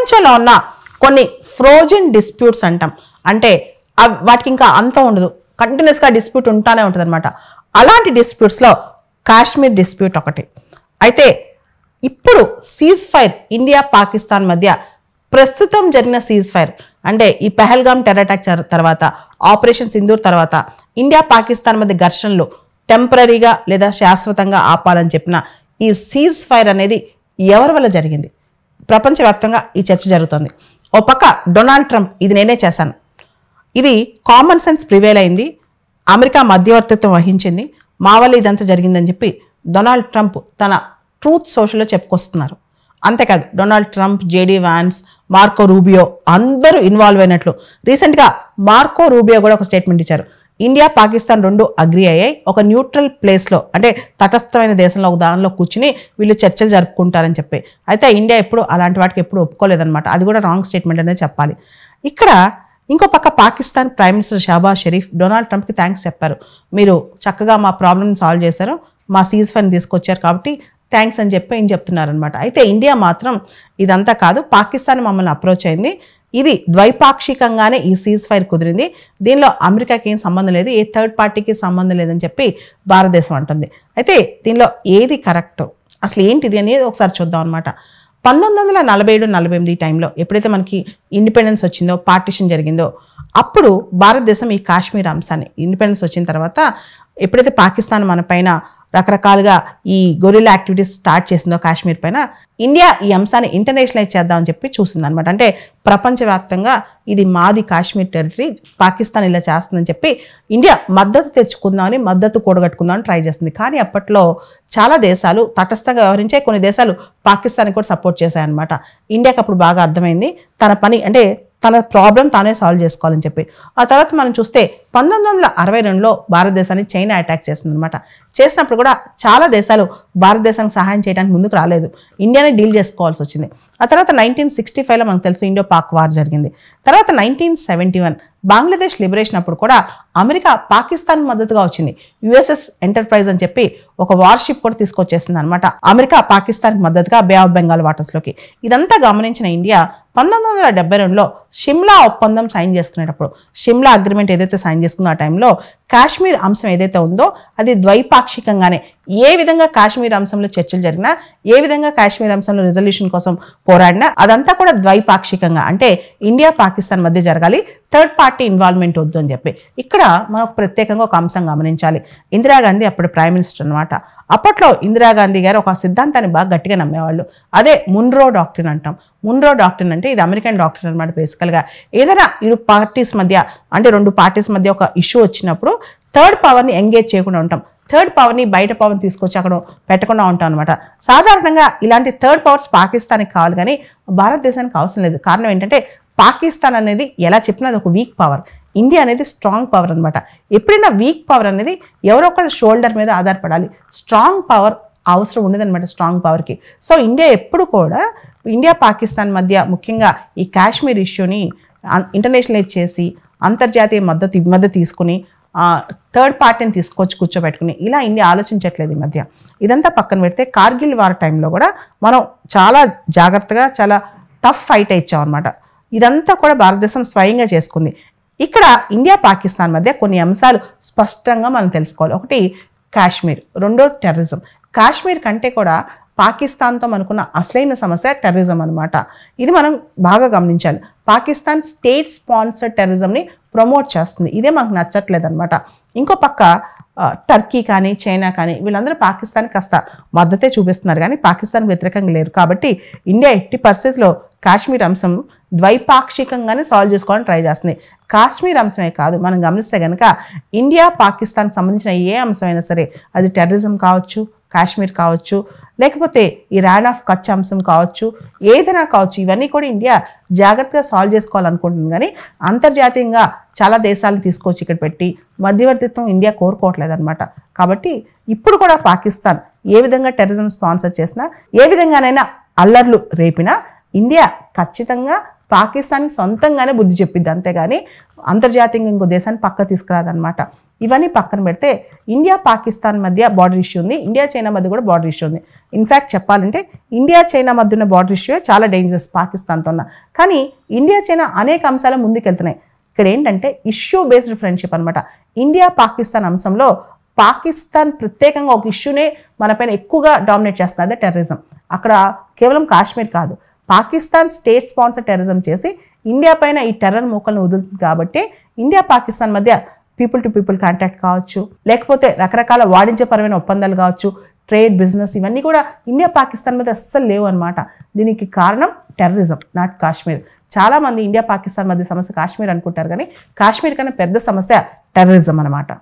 ప్రపంచంలో ఉన్న కొన్ని ఫ్రోజన్ డిస్ప్యూట్స్ అంటాం, అంటే వాటికి ఇంకా అంతం ఉండదు, కంటిన్యూస్గా డిస్ప్యూట్ ఉంటానే ఉంటుంది అనమాట. అలాంటి డిస్ప్యూట్స్లో కాశ్మీర్ డిస్ప్యూట్ ఒకటి. అయితే ఇప్పుడు సీజ్ ఫైర్ ఇండియా పాకిస్తాన్ మధ్య ప్రస్తుతం జరిగిన సీజ్ ఫైర్ అంటే ఈ పెహల్గామ్ టెర్రర్ అటాక్ తర్వాత, ఆపరేషన్ సింధూర్ తర్వాత ఇండియా పాకిస్తాన్ మధ్య ఘర్షణలు టెంపరీగా లేదా శాశ్వతంగా ఆపాలని చెప్పిన ఈ సీజ్ ఫైర్ అనేది ఎవరి వల్ల జరిగింది? ప్రపంచవ్యాప్తంగా ఈ చర్చ జరుగుతుంది. ఓ పక్క డొనాల్డ్ ట్రంప్ ఇది నేనే చేశాను, ఇది కామన్ సెన్స్ ప్రివేల్ అయింది, అమెరికా మధ్యవర్తిత్వం వహించింది, మా వల్ల ఇదంతా జరిగిందని చెప్పి డొనాల్డ్ ట్రంప్ తన ట్రూత్ సోషల్లో చెప్పుకొస్తున్నారు. అంతేకాదు Donald Trump, JD Vance, Marco Rubio అందరూ ఇన్వాల్వ్ అయినట్లు రీసెంట్గా మార్కో రూబియో కూడా ఒక స్టేట్మెంట్ ఇచ్చారు. ఇండియా పాకిస్తాన్ రెండు అగ్రి అయ్యాయి, ఒక న్యూట్రల్ ప్లేస్లో అంటే తటస్థమైన దేశంలో ఒక దానిలో కూర్చుని వీళ్ళు చర్చలు జరుపుకుంటారని చెప్పి. అయితే ఇండియా ఎప్పుడు అలాంటి వాటికి ఎప్పుడు ఒప్పుకోలేదన్నమాట. అది కూడా రాంగ్ స్టేట్మెంట్ అనేది చెప్పాలి. ఇక్కడ ఇంకో పక్క Pakistan prime minister Shahbaz Sharif Donald ట్రంప్కి థ్యాంక్స్ చెప్పారు. మీరు చక్కగా మా ప్రాబ్లమ్ని సాల్వ్ చేశారు, మా సీజ్ ఫైర్ని తీసుకొచ్చారు కాబట్టి థ్యాంక్స్ అని చెప్పి ఏం చెప్తున్నారనమాట. అయితే ఇండియా మాత్రం ఇదంతా కాదు, పాకిస్తాన్ మమ్మల్ని అప్రోచ్ అయింది, ఇది ద్వైపాక్షికంగానే ఈ సీజ్ ఫైర్ కుదిరింది, దీనిలో అమెరికాకి ఏం సంబంధం లేదు, ఏ థర్డ్ పార్టీకి సంబంధం లేదని చెప్పి భారతదేశం అంటుంది. అయితే దీనిలో ఏది కరెక్ట్, అసలు ఏంటిది అనేది ఒకసారి చూద్దాం అనమాట. 1947-48 టైంలో ఎప్పుడైతే మనకి ఇండిపెండెన్స్ వచ్చిందో, పార్టిషన్ జరిగిందో, అప్పుడు భారతదేశం ఈ కాశ్మీర్ అంశాన్ని ఇండిపెండెన్స్ వచ్చిన తర్వాత ఎప్పుడైతే పాకిస్తాన్ మన పైన రకరకాలుగా ఈ గొరిల్లా యాక్టివిటీస్ స్టార్ట్ చేసిందో కాశ్మీర్ పైన, ఇండియా ఈ అంశాన్ని ఇంటర్నేషనలైజ్ చేద్దామని చెప్పి చూసిందనమాట. అంటే ప్రపంచవ్యాప్తంగా ఇది మాది కాశ్మీర్ టెరిటరీ, పాకిస్తాన్ ఇలా చేస్తుందని చెప్పి ఇండియా మద్దతు తెచ్చుకుందామని, మద్దతు కూడగట్టుకుందామని ట్రై చేస్తుంది. కానీ అప్పట్లో చాలా దేశాలు తటస్థంగా వ్యవహరించే, కొన్ని దేశాలు పాకిస్తాన్కి కూడా సపోర్ట్ చేశాయన్నమాట. ఇండియాకి అప్పుడు బాగా అర్థమైంది తన పని అంటే తన ప్రాబ్లం తానే సాల్వ్ చేసుకోవాలని చెప్పి. ఆ తర్వాత మనం చూస్తే 1962లో భారతదేశాన్ని చైనా అటాక్ చేస్తుంది అనమాట. చేసినప్పుడు కూడా చాలా దేశాలు భారతదేశానికి సహాయం చేయడానికి ముందుకు రాలేదు, ఇండియాని డీల్ చేసుకోవాల్సి వచ్చింది. ఆ తర్వాత 1965లో మనకు తెలుసు ఇండో పాక్ వార్ జరిగింది. తర్వాత 1971 బంగ్లాదేశ్ లిబరేషన్ అప్పుడు కూడా అమెరికా పాకిస్తాన్ మద్దతుగా వచ్చింది. యుఎస్ఎస్ ఎంటర్ప్రైజ్ అని చెప్పి ఒక వార్షిప్ కూడా తీసుకొచ్చేసింది అనమాట అమెరికా పాకిస్తాన్కి మద్దతుగా బే ఆఫ్ బెంగాల్ వాటర్స్లోకి. ఇదంతా గమనించిన ఇండియా 1972లో షిమ్లా ఒప్పందం సైన్ చేసుకునేటప్పుడు, షిమ్లా అగ్రిమెంట్ ఏదైతే సైన్ చేసుకుందో ఆ టైంలో కాశ్మీర్ అంశం ఏదైతే ఉందో అది ద్వైపాక్షికంగానే, ఏ విధంగా కాశ్మీర్ అంశంలో చర్చలు జరిగినా, ఏ విధంగా కాశ్మీర్ అంశంలో రిజల్యూషన్ కోసం పోరాడినా అదంతా కూడా ద్వైపాక్షికంగా, అంటే ఇండియా పాకిస్తాన్ మధ్య జరగాలి, థర్డ్ పార్టీ ఇన్వాల్వ్మెంట్ వద్దు అని చెప్పి. ఇక్కడ మనకు ప్రత్యేకంగా ఒక అంశం గమనించాలి. ఇందిరాగాంధీ అప్పుడు ప్రైమ్ మినిస్టర్ అనమాట. అప్పట్లో ఇందిరాగాంధీ గారు ఒక సిద్ధాంతాన్ని బాగా గట్టిగా నమ్మేవాళ్ళు, అదే మున్రో డాక్ట్రిన్ అంటాం. మున్రో డాక్ట్రిన్ అంటే ఇది అమెరికన్ డాక్ట్రిన్ అనమాట. బేసికల్గా ఏదైనా ఇరు పార్టీస్ మధ్య, అంటే రెండు పార్టీస్ మధ్య ఒక ఇష్యూ వచ్చినప్పుడు థర్డ్ పవర్ని ఎంగేజ్ చేయకుండా ఉంటాం, థర్డ్ పవర్ని బయట పవర్ని తీసుకొచ్చి అక్కడ పెట్టకుండా ఉంటాం అనమాట. సాధారణంగా ఇలాంటి థర్డ్ పవర్స్ పాకిస్తాన్కి కావాలి కానీ భారతదేశానికి అవసరం లేదు. కారణం ఏంటంటే పాకిస్తాన్ అనేది ఎలా చెప్పినా అది ఒక వీక్ పవర్, ఇండియా అనేది స్ట్రాంగ్ పవర్ అనమాట. ఎప్పుడైనా వీక్ పవర్ అనేది ఎవరో ఒకరి షోల్డర్ మీద ఆధారపడాలి, స్ట్రాంగ్ పవర్ అవసరం ఉండదన్నమాట స్ట్రాంగ్ పవర్కి. సో ఇండియా ఎప్పుడు కూడా ఇండియా పాకిస్తాన్ మధ్య ముఖ్యంగా ఈ కాశ్మీర్ ఇష్యూని ఇంటర్నేషనలైజ్ చేసి అంతర్జాతీయ మద్దతు తీసుకుని థర్డ్ పార్టీని తీసుకొచ్చి కూర్చోబెట్టుకుని ఇలా ఇండియా ఆలోచించట్లేదు ఈ మధ్య. ఇదంతా పక్కన పెడితే కార్గిల్ వార్ టైంలో కూడా మనం చాలా జాగ్రత్తగా చాలా టఫ్ ఫైట్ ఇచ్చామన్నమాట. ఇదంతా కూడా భారతదేశం స్వయంగా చేసుకుంది. ఇక్కడ ఇండియా పాకిస్తాన్ మధ్య కొన్ని అంశాలు స్పష్టంగా మనం తెలుసుకోవాలి. ఒకటి కాశ్మీర్, రెండో టెర్రరిజం. కాశ్మీర్ కంటే కూడా పాకిస్తాన్తో మనకున్న అసలైన సమస్య టెర్రరిజం అనమాట. ఇది మనం బాగా గమనించాలి. పాకిస్తాన్ స్టేట్ స్పాన్సర్డ్ టెర్రరిజంని ప్రమోట్ చేస్తుంది, ఇదే మనకు నచ్చట్లేదు అనమాట. ఇంకో పక్క టర్కీ కానీ చైనా కానీ వీళ్ళందరూ పాకిస్తాన్ కాస్త మద్దతే చూపిస్తున్నారు కానీ పాకిస్తాన్ వ్యతిరేకంగా లేరు. కాబట్టి ఇండియా ఎట్టి పరిస్థితుల్లో కాశ్మీర్ అంశం ద్వైపాక్షికంగానే సాల్వ్ చేసుకోవాలని ట్రై చేస్తుంది. కాశ్మీర్ అంశమే కాదు, మనం గమనిస్తే కనుక ఇండియా పాకిస్తాన్ సంబంధించిన ఏ అంశమైనా సరే, అది టెర్రరిజం కావచ్చు, కాశ్మీర్ కావచ్చు, లేకపోతే ఈ ర్యాన్ ఆఫ్ కచ్ అంశం కావచ్చు, ఏదైనా కావచ్చు, ఇవన్నీ కూడా ఇండియా జాగ్రత్తగా సాల్వ్ చేసుకోవాలనుకుంటుంది కానీ అంతర్జాతీయంగా చాలా దేశాలను తీసుకొచ్చి ఇక్కడ పెట్టి మధ్యవర్తిత్వం ఇండియా కోరుకోవట్లేదు అనమాట. కాబట్టి ఇప్పుడు కూడా పాకిస్తాన్ ఏ విధంగా టెర్రరిజం స్పాన్సర్ చేసినా, ఏ విధంగానైనా అల్లర్లు రేపినా ఇండియా ఖచ్చితంగా పాకిస్తాన్కి సొంతంగానే బుద్ధి చెప్పిద్ది, అంతేగాని అంతర్జాతీయంగా ఇంకో దేశాన్ని పక్క తీసుకురాదనమాట. ఇవన్నీ పక్కన పెడితే ఇండియా పాకిస్తాన్ మధ్య బార్డర్ ఇష్యూ ఉంది, ఇండియా చైనా మధ్య కూడా బార్డర్ ఇష్యూ ఉంది. ఇన్ఫ్యాక్ట్ చెప్పాలంటే ఇండియా చైనా మధ్య ఉన్న బార్డర్ ఇష్యూ చాలా డేంజరస్ పాకిస్తాన్తో ఉన్న. కానీ ఇండియా చైనా అనేక అంశాలు ముందుకెళ్తున్నాయి. ఇక్కడ ఏంటంటే ఇష్యూ బేస్డ్ ఫ్రెండ్షిప్ అనమాట. ఇండియా పాకిస్తాన్ అంశంలో పాకిస్తాన్ ప్రత్యేకంగా ఒక ఇష్యూనే మనపైన ఎక్కువగా డామినేట్ చేస్తుంది, అదే టెర్రరిజం. అక్కడ కేవలం కాశ్మీర్ కాదు, పాకిస్తాన్ స్టేట్ స్పాన్సర్ టెర్రరిజం చేసి ఇండియా పైన ఈ టెర్రర్ మూకలను వదులుతుంది. కాబట్టి ఇండియా పాకిస్తాన్ మధ్య పీపుల్ టు పీపుల్ కాంటాక్ట్ కావచ్చు, లేకపోతే రకరకాల వాణిజ్యపరమైన ఒప్పందాలు కావచ్చు, ట్రేడ్, బిజినెస్, ఇవన్నీ కూడా ఇండియా పాకిస్తాన్ మీద అస్సలు లేవు అనమాట. దీనికి కారణం టెర్రరిజం, నాట్ కాశ్మీర్. చాలామంది ఇండియా పాకిస్తాన్ మధ్య సమస్య కాశ్మీర్ అనుకుంటారు, కానీ కాశ్మీర్ కన్నా పెద్ద సమస్య టెర్రరిజం అనమాట.